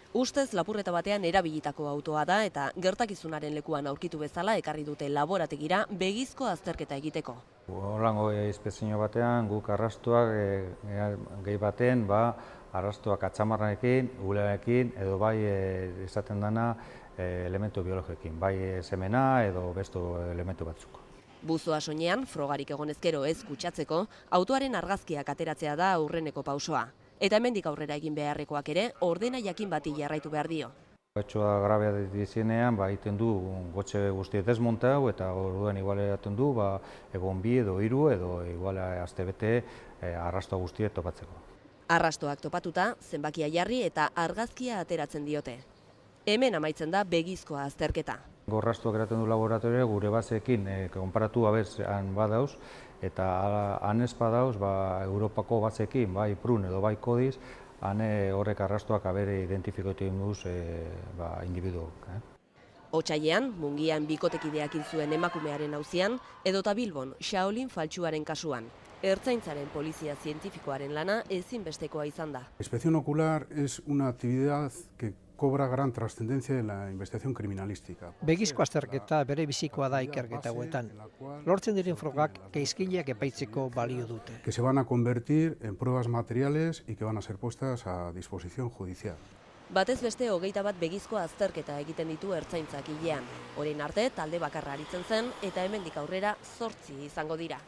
Ustez lapurreta batean erabilitako autoa da eta gertakizunaren lekuan aurkitu bezala ekarri dute laborategira begizko azterketa egiteko. Horrengo inspekzio batean guk arrastoak gehi baten arrastoak atzamarrarekin, ulearekin edo bai izaten dana elementu biologikoekin, bai semena edo beste elementu batzuk. Buzoa soinean, frogarik egon ezkero ez kutsatzeko, autoaren argazkiak ateratzea da aurreneko pausoa. Eta hemendik aurrera egin beharrekoak ere, ordena jakin bati jarraitu behar dio. Etxoa grabea dizienean, egiten du gotxe guztiet desmontau eta orduan igual eraten du egon 2 edo 3 edo igual astebete arrasto guztiet topatzeko. Arrastoak topatuta, zenbakia jarri eta argazkia ateratzen diote. Hemen amaitzen da begizkoa azterketa. Arrastoak eraten du laboratorioa gure baseekin konparatu han badauz eta han ez badauz Europako baseekin, bai prun edo bai kodiz, han horrek arrastoak abere identifikatu induz individuok. Otsailean, Mungian bikotekideak hil zuen emakumearen auzian, edota Bilbon Shaolin faltsuaren kasuan. Ertzaintzaren polizia zientifikoaren lana ezinbestekoa izan da. La inspección ocular es una actividad que cobra gran trascendencia en la investigación criminalística. Begizko azterketa bere bizikoa da ikerketa hauetan. Lortzen diren frogak gaizkileak epaitzeko balio dute. Que se van a convertir en pruebas materiales y que van a ser puestas a disposición judicial. Batez beste 21 begizko azterketa egiten ditu ertzaintzak hilean. Orain arte talde bakarra aritzen zen eta hemendik aurrera 8 izango dira.